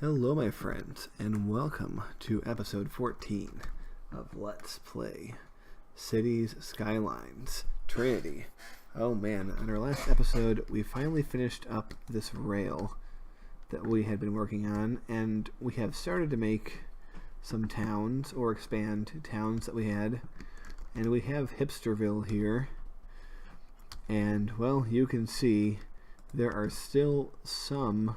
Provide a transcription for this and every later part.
Hello my friends, and welcome to episode 14 of Let's Play Cities Skylines Trinity. Oh man, in our last episode we finally finished up this rail that we had been working on, and we have started to make some towns, or expand towns that we had, and we have Hipsterville here, and well, you can see there are still some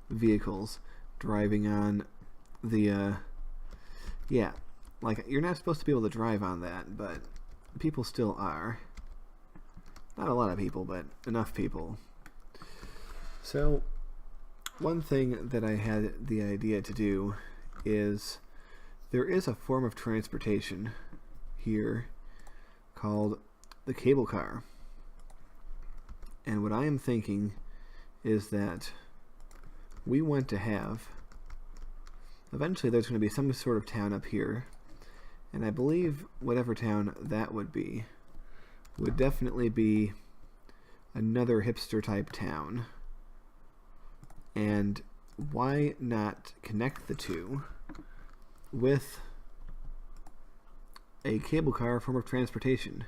vehicles driving on the, yeah, like, you're not supposed to be able to drive on that, but people still are. Not a lot of people, but enough people. So, one thing that I had the idea to do is, there is a form of transportation here called the cable car. And what I am thinking is that we want to have, eventually there's going to be some sort of town up here, and I believe whatever town that would definitely be another hipster type town. And why not connect the two with a cable car form of transportation?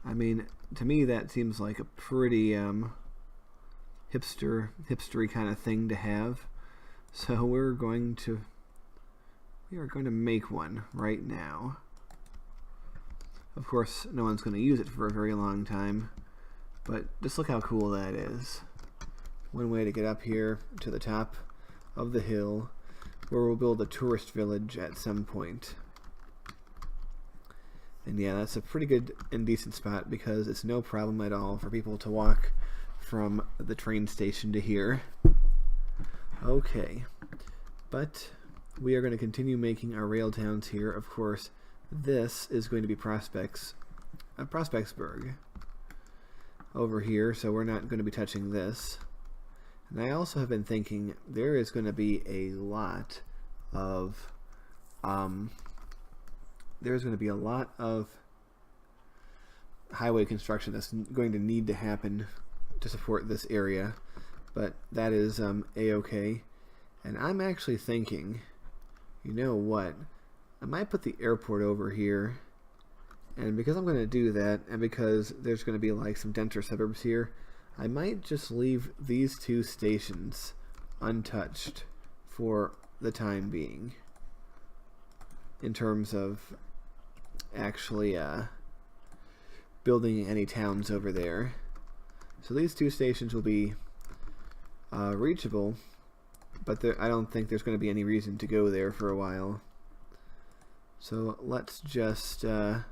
I mean, to me that seems like a pretty hipstery kind of thing to have. So we are going to make one right now. Of course, no one's going to use it for a very long time, but just look how cool that is. One way to get up here to the top of the hill, where we'll build a tourist village at some point. And yeah, that's a pretty good and decent spot because it's no problem at all for people to walk from the train station to here. Okay, but we are going to continue making our rail towns here. Of course, this is going to be Prospectsburg over here, so we're not going to be touching this. And I also have been thinking there is going to be a lot of highway construction that's going to need to happen to support this area, but that is a-okay. And I'm actually thinking, you know what, I might put the airport over here, and because I'm going to do that, and because there's going to be like some denser suburbs here, I might just leave these two stations untouched for the time being, in terms of actually building any towns over there. So these two stations will be reachable, but I don't think there's going to be any reason to go there for a while. So let's just hook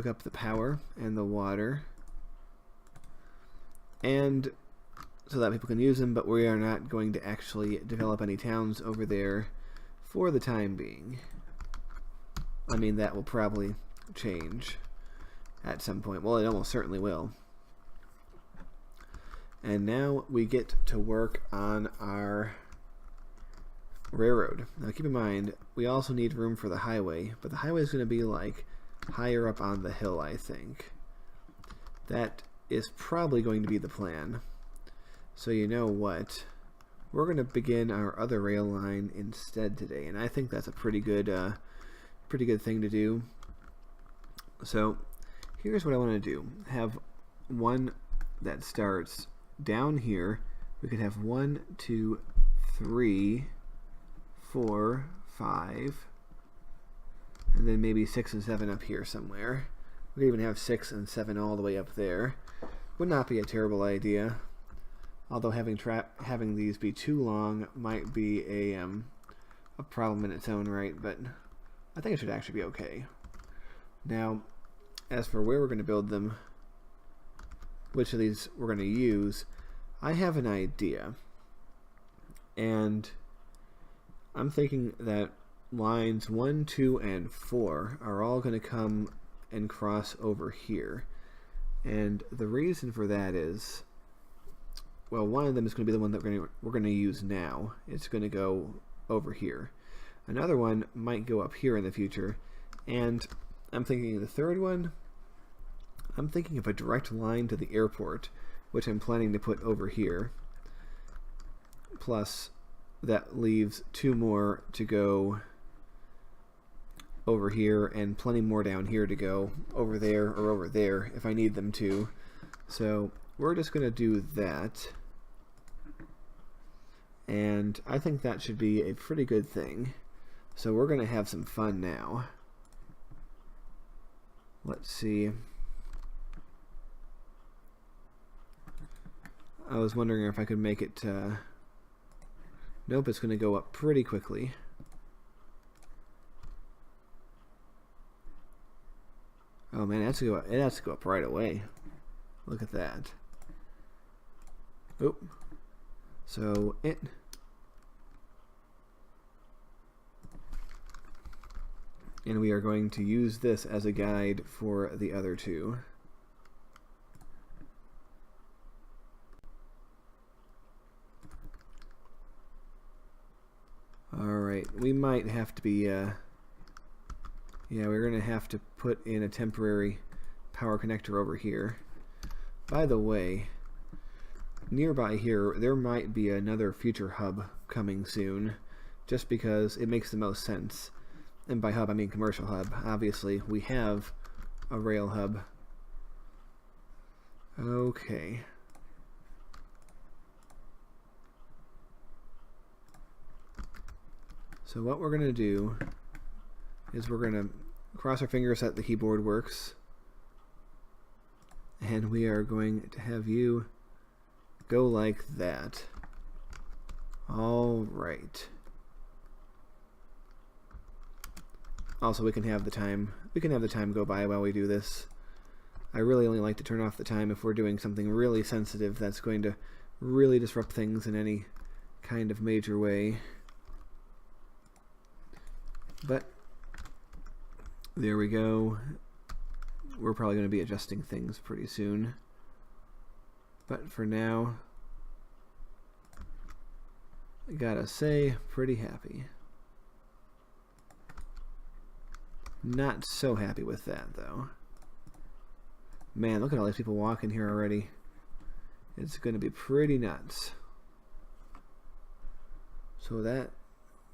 up the power and the water, and so that people can use them, but we are not going to actually develop any towns over there for the time being. I mean, that will probably change at some point. Well, it almost certainly will. And now we get to work on our railroad. Now keep in mind, we also need room for the highway, but the highway is going to be like higher up on the hill, I think. That is probably going to be the plan. So you know what? We're going to begin our other rail line instead today, and I think that's a pretty good thing to do. So here's what I want to do. Have one that starts down here. We could have 1, 2, 3, 4, 5, and then maybe 6 and 7 up here somewhere. We could even have 6 and 7 all the way up there. Would not be a terrible idea. Although having these be too long might be a problem in its own right, but I think it should actually be okay. Now, as for where we're going to build them, which of these we're going to use, I have an idea. And I'm thinking that lines 1, 2, and 4 are all going to come and cross over here. And the reason for that is, well, one of them is going to be the one that we're going to use now. It's going to go over here. Another one might go up here in the future, and I'm thinking the third one I'm thinking of a direct line to the airport, which I'm planning to put over here. Plus, that leaves 2 more to go over here, and plenty more down here to go over there or over there if I need them to. So we're just going to do that. And I think that should be a pretty good thing. So we're going to have some fun now. Let's see. I was wondering if I could make it... Nope, it's going to go up pretty quickly. Oh man, it has to go up right away. Look at that. Oh. So it... And we are going to use this as a guide for the other 2. Alright, we might have to be... yeah, we're going to have to put in a temporary power connector over here. By the way, nearby here, there might be another future hub coming soon, just because it makes the most sense. And by hub, I mean commercial hub. Obviously, we have a rail hub. Okay. So what we're going to do is we're going to cross our fingers that the keyboard works. And we are going to have you go like that. All right. Also, we can have the time go by while we do this. I really only like to turn off the time if we're doing something really sensitive that's going to really disrupt things in any kind of major way. But there we go. We're probably going to be adjusting things pretty soon. But for now, I gotta say, pretty happy. Not so happy with that, though. Man, look at all these people walking here already. It's going to be pretty nuts. So that,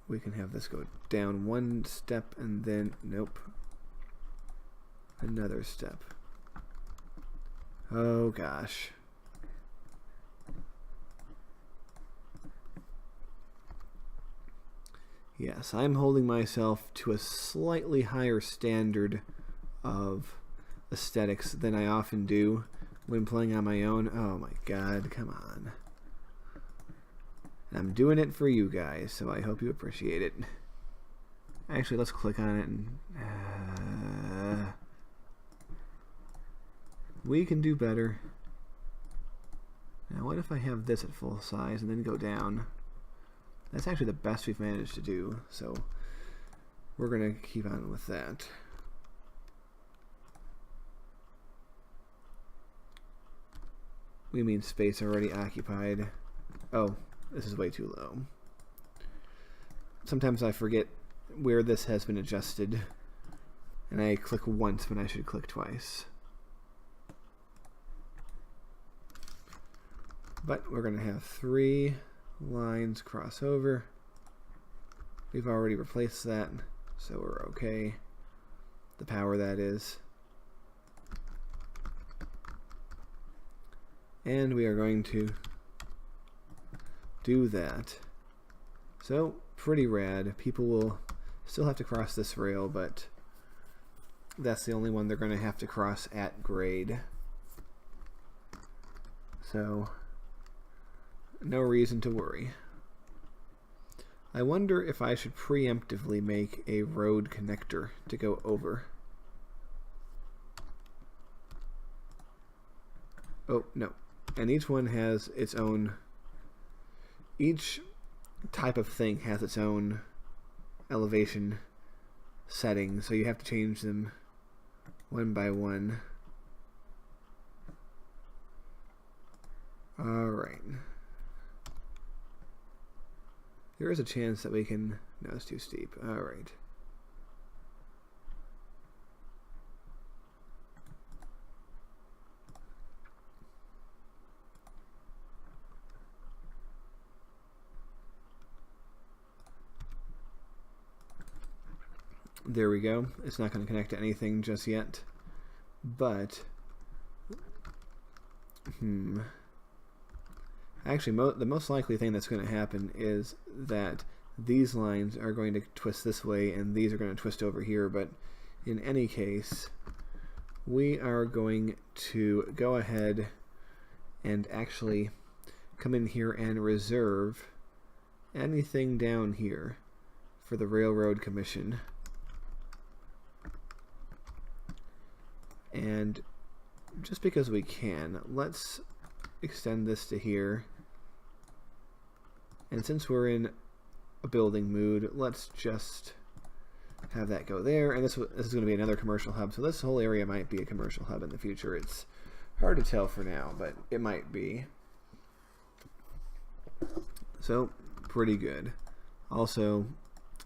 we can have this go down 1 step and then, nope, another step. Oh gosh. Yes, I'm holding myself to a slightly higher standard of aesthetics than I often do when playing on my own. Oh my god, come on. I'm doing it for you guys, so I hope you appreciate it. Actually, let's click on it and... we can do better. Now, what if I have this at full size and then go down? That's actually the best we've managed to do, so we're going to keep on with that. We mean space already occupied. Oh, this is way too low. Sometimes I forget where this has been adjusted, and I click once when I should click twice. But we're going to have 3 lines cross over. We've already replaced that, so we're okay. The power, that is. And we are going to do that. So, pretty rad. People will still have to cross this rail, but that's the only one they're going to have to cross at grade. So, no reason to worry. I wonder if I should preemptively make a road connector to go over. Oh, no. And each one has its own... Each type of thing has its own elevation setting, so you have to change them one by one. Alright. There is a chance that we can... No, it's too steep. Alright. There we go. It's not going to connect to anything just yet. But, actually, the most likely thing that's going to happen is that these lines are going to twist this way and these are going to twist over here. But in any case, we are going to go ahead and actually come in here and reserve anything down here for the Railroad Commission. And just because we can, let's extend this to here. And since we're in a building mood, let's just have that go there. And this is going to be another commercial hub, so this whole area might be a commercial hub in the future. It's hard to tell for now, but it might be. So, pretty good. Also,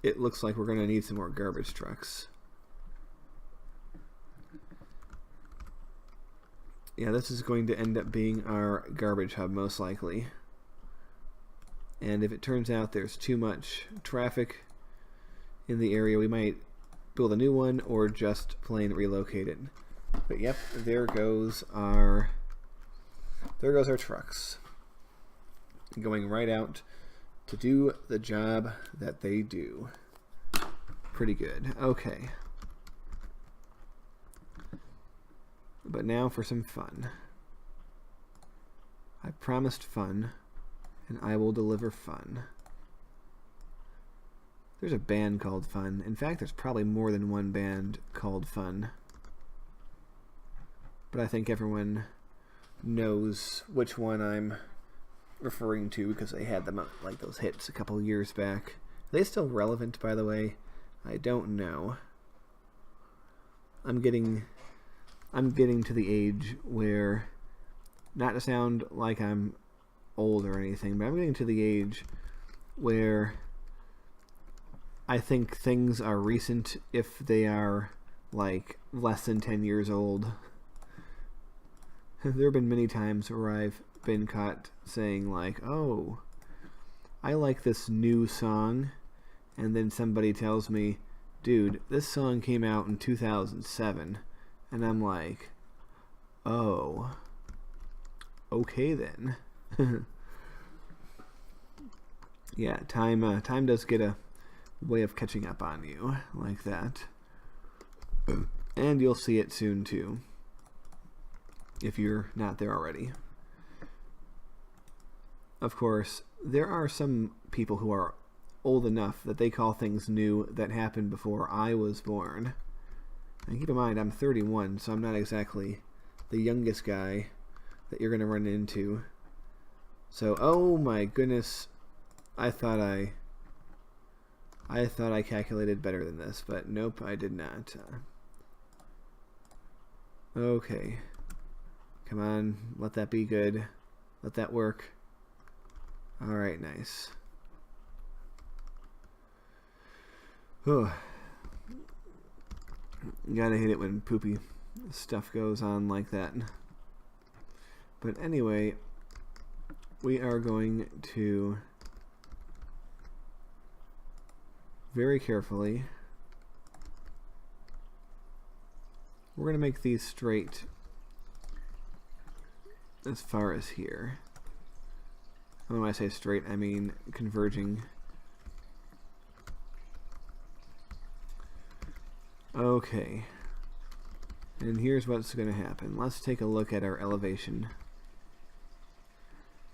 it looks like we're going to need some more garbage trucks. Yeah, this is going to end up being our garbage hub, most likely. And if it turns out there's too much traffic in the area, we might build a new one or just plain relocate it. But yep, there goes our trucks, going right out to do the job that they do. Pretty good. Okay. But now for some fun. I promised fun, and I will deliver fun. There's a band called Fun. In fact, there's probably more than one band called Fun. But I think everyone knows which one I'm referring to because they had them like those hits a couple years back. Are they still relevant, by the way? I don't know. I'm getting to the age where, not to sound like I'm old or anything, but I'm getting to the age where I think things are recent if they are like less than 10 years old. There have been many times where I've been caught saying like, oh, I like this new song, and then somebody tells me, dude, this song came out in 2007. And I'm like, oh, okay then. Yeah, time does get a way of catching up on you like that. And you'll see it soon too, if you're not there already. Of course, there are some people who are old enough that they call things new that happened before I was born. And keep in mind, I'm 31, so I'm not exactly the youngest guy that you're going to run into. So, oh my goodness, I thought I calculated better than this, but nope, I did not. Okay. Come on, let that be good. Let that work. Alright, nice. Oh. Gotta hate it when poopy stuff goes on like that. But anyway, we are going to very carefully, we're going to make these straight as far as here. And when I say straight, I mean converging. Okay, and here's what's going to happen. Let's take a look at our elevation.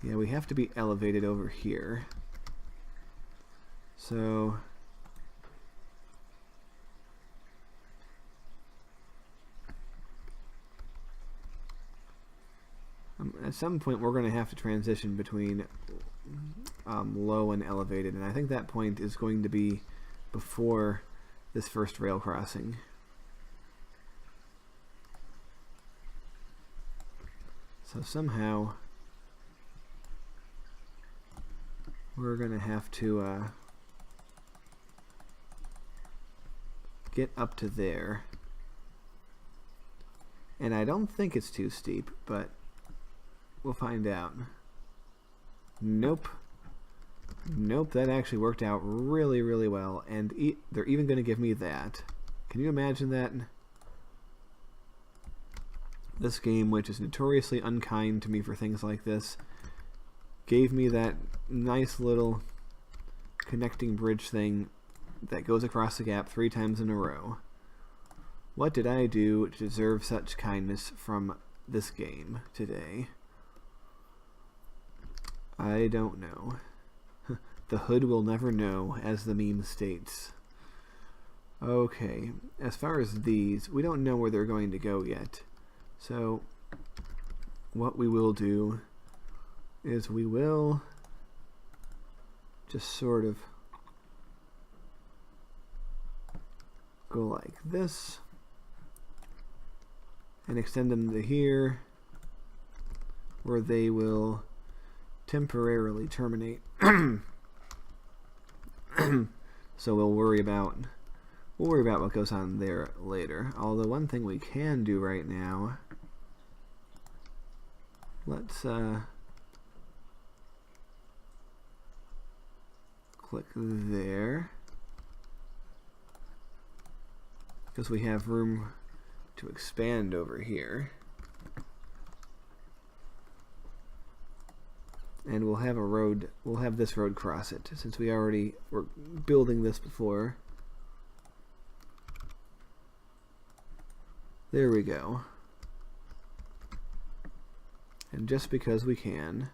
Yeah, we have to be elevated over here. So, at some point we're going to have to transition between low and elevated, and I think that point is going to be before this first rail crossing. So somehow we're going to have to get up to there. And I don't think it's too steep, but we'll find out. Nope. Nope, that actually worked out really, really well. And they're even going to give me that. Can you imagine that? This game, which is notoriously unkind to me for things like this, gave me that nice little connecting bridge thing that goes across the gap 3 times in a row. What did I do to deserve such kindness from this game today? I don't know. The hood will never know, as the meme states. Okay, as far as these, we don't know where they're going to go yet. So, what we will do is we will just sort of go like this and extend them to here, where they will temporarily terminate. So we'll worry about what goes on there later. Although one thing we can do right now, let's click there, because we have room to expand over here. And we'll have a road, we'll have this road cross it, since we already were building this before. There we go. And just because we can,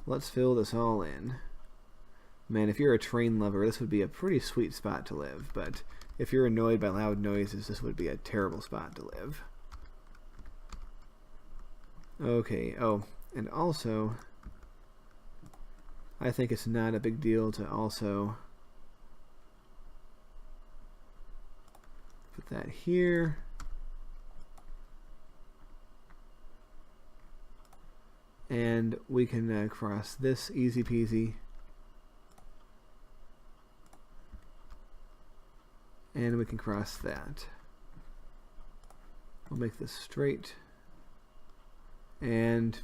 let's fill this all in. Man, if you're a train lover, this would be a pretty sweet spot to live, but if you're annoyed by loud noises, this would be a terrible spot to live. Okay, oh, and also, I think it's not a big deal to also put that here. And we can cross this easy peasy. And we can cross that. We'll make this straight. And,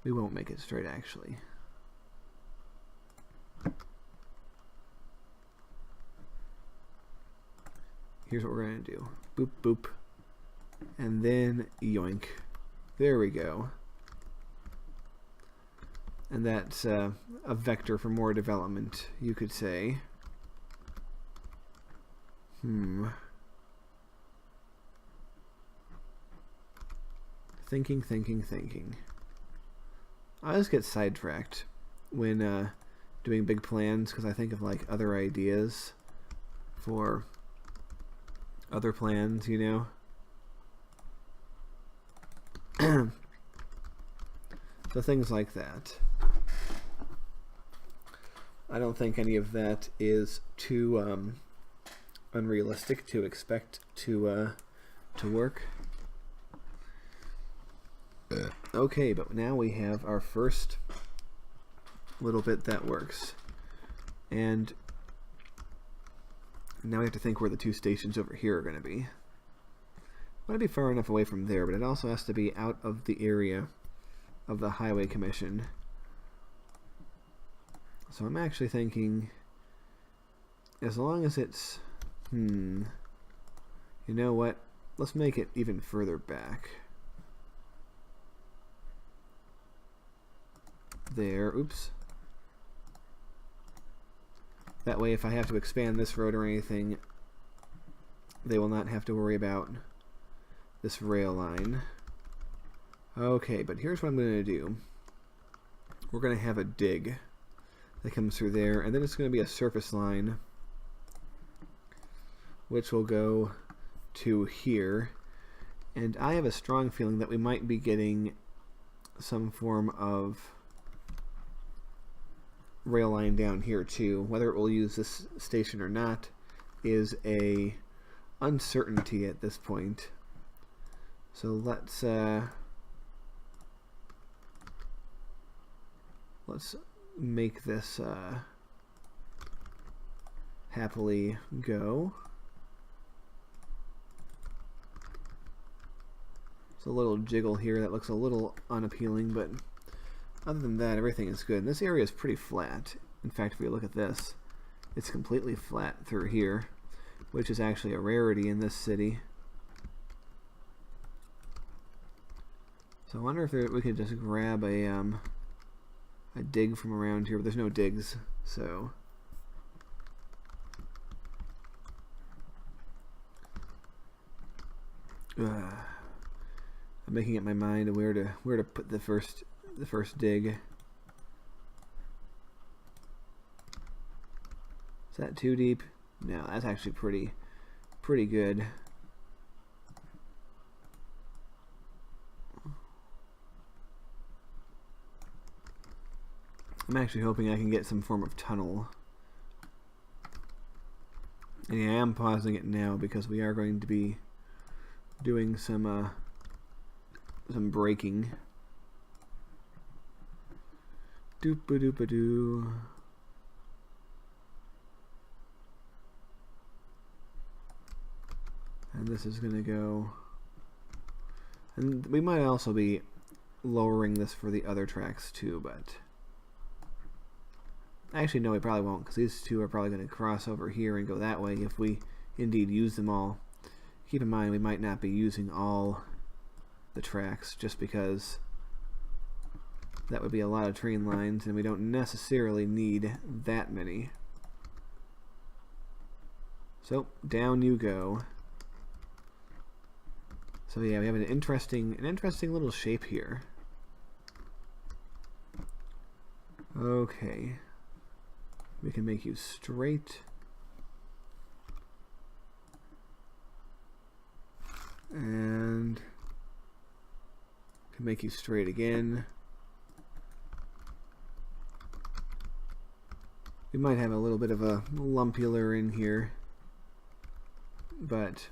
we won't make it straight, actually. Here's what we're going to do. Boop, boop. And then yoink. There we go. And that's a vector for more development, you could say. Thinking. I always get sidetracked when doing big plans, because I think of like other ideas for other plans, you know? So things like that. I don't think any of that is too unrealistic to expect to work. Okay, but now we have our first little bit that works. And now we have to think where the 2 stations over here are going to be. I want to be far enough away from there, but it also has to be out of the area of the Highway Commission. So I'm actually thinking, as long as it's, you know what? Let's make it even further back. There, oops. That way if I have to expand this road or anything, they will not have to worry about this rail line. Okay, but here's what I'm going to do. We're going to have a dig that comes through there, and then it's going to be a surface line which will go to here. And I have a strong feeling that we might be getting some form of rail line down here too. Whether it will use this station or not is a uncertainty at this point. So let's make this happily go. It's a little jiggle here that looks a little unappealing, but other than that, everything is good. And this area is pretty flat. In fact, if we look at this, it's completely flat through here, which is actually a rarity in this city. So I wonder if we could just grab a dig from around here, but there's no digs, so I'm making up my mind of where to put the first dig. Is that too deep? No, that's actually pretty good. I'm actually hoping I can get some form of tunnel. And yeah, I am pausing it now because we are going to be doing some braking. Doop-a-doop-a-doo. And this is going to go... And we might also be lowering this for the other tracks too, but... Actually, no, we probably won't, because these two are probably going to cross over here and go that way if we indeed use them all. Keep in mind, we might not be using all the tracks, just because that would be a lot of train lines, and we don't necessarily need that many. So, down you go. So yeah, we have an interesting little shape here. Okay. We can make you straight. And can make you straight again. We might have a little bit of a lumpular in here, but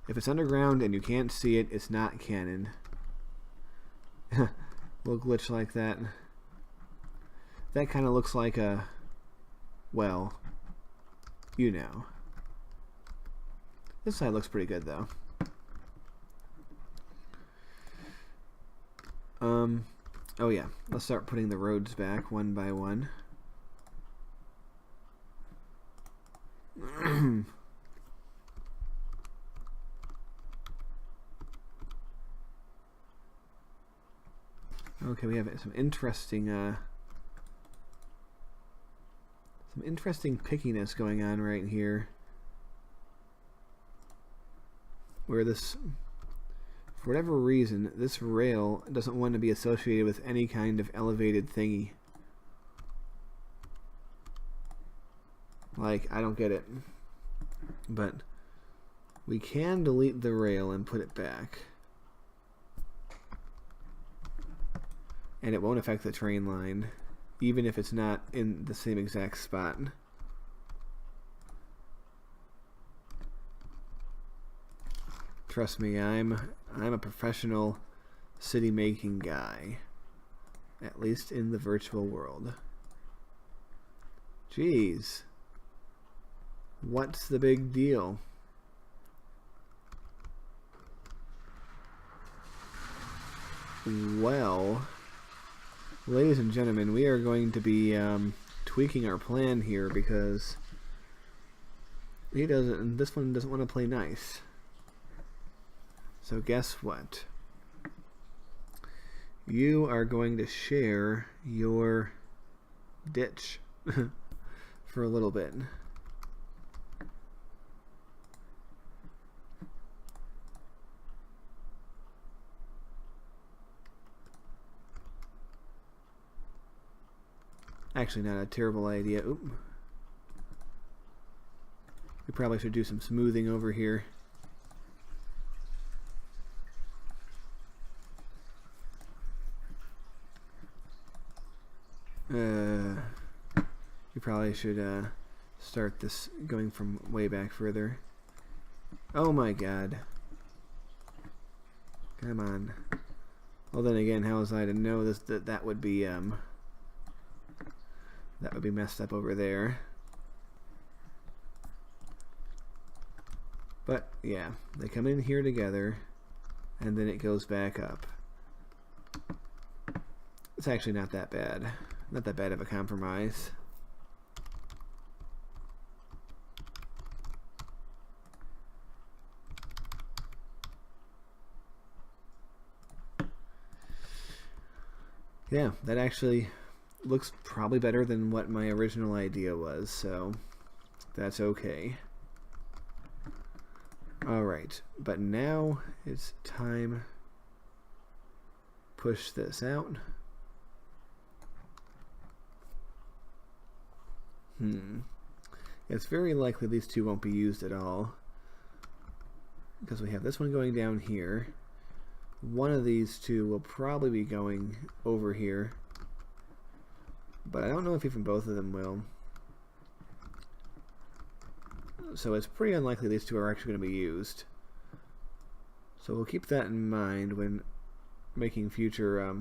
if it's underground and you can't see it, it's not canon. Little glitch like that. That kind of looks like a, well, you know. This side looks pretty good though. Oh yeah, let's start putting the roads back one by one. Okay, we have some interesting pickiness going on right here, where this, for whatever reason, this rail doesn't want to be associated with any kind of elevated thingy. Like, I don't get it. But we can delete the rail and put it back. And it won't affect the train line, even if it's not in the same exact spot. Trust me, I'm a professional city making guy, at least in the virtual world. Jeez, what's the big deal? Well, ladies and gentlemen, we are going to be tweaking our plan here because this one doesn't want to play nice. So guess what? You are going to share your ditch for a little bit. Actually, not a terrible idea. Oop. We probably should do some smoothing over here. We probably should start this going from way back further. Oh my god. Come on. Well then again, how was I to know this that would be messed up over there. But yeah, they come in here together and then it goes back up. It's actually not that bad. Not that bad of a compromise. Yeah, that actually looks probably better than what my original idea was, so that's okay. Alright, but now it's time push this out. It's very likely these two won't be used at all, because we have this one going down here. One of these two will probably be going over here, but I don't know if even both of them will. So it's pretty unlikely these two are actually going to be used. So we'll keep that in mind when making future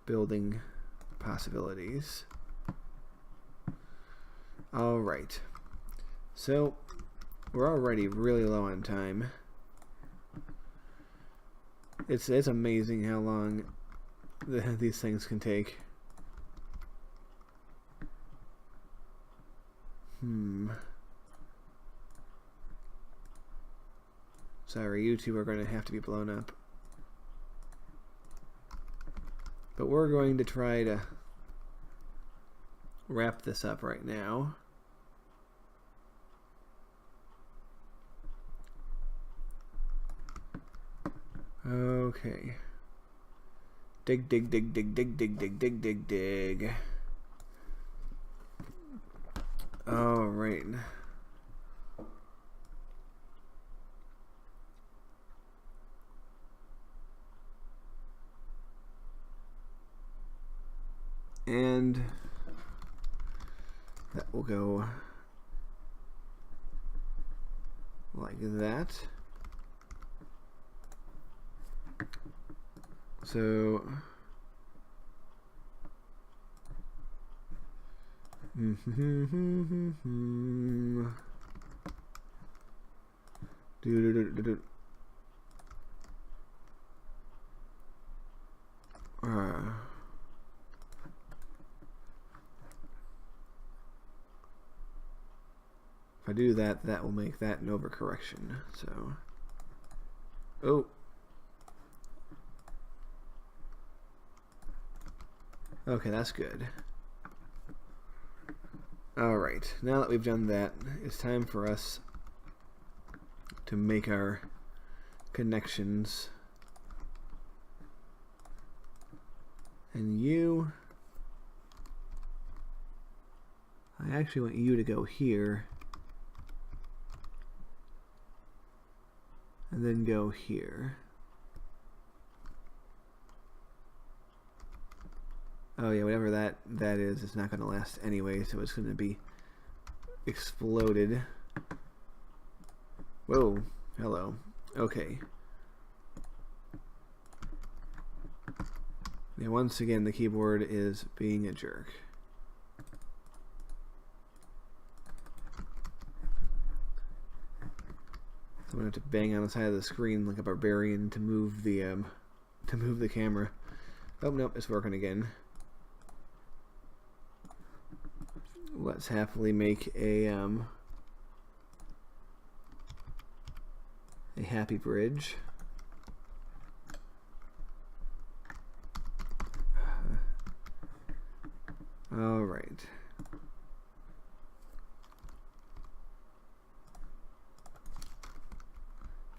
building possibilities. Alright, so we're already really low on time. It's amazing how long these things can take. Sorry, you two are going to have to be blown up. But we're going to try to wrap this up right now. Okay. Dig, dig, dig, dig, dig, dig, dig, dig, dig, dig. All right. And that will go like that. So if I do that, that will make that an overcorrection. So, oh. Okay, that's good. Alright, now that we've done that, it's time for us to make our connections. And you... I actually want you to go here. And then go here. Oh yeah, whatever that is, it's not going to last anyway, so it's going to be exploded. Whoa, hello. Okay. Yeah, once again, the keyboard is being a jerk. So I'm going to have to bang on the side of the screen like a barbarian to move the camera. Oh, nope, it's working again. Let's happily make a happy bridge. All right.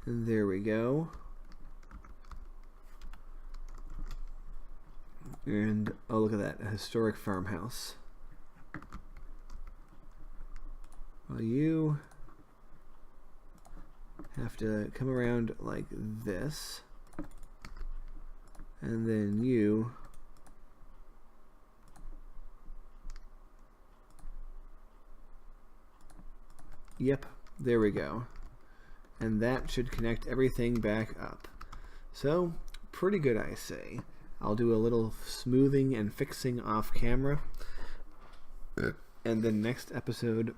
And there we go. And oh, look at that, a historic farmhouse. Well, you have to come around like this, and then you yep, there we go. And that should connect everything back up. So, pretty good, I say. I'll do a little smoothing and fixing off camera, and then next episode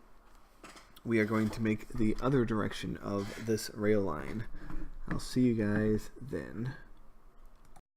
we are going to make the other direction of this rail line. I'll see you guys then.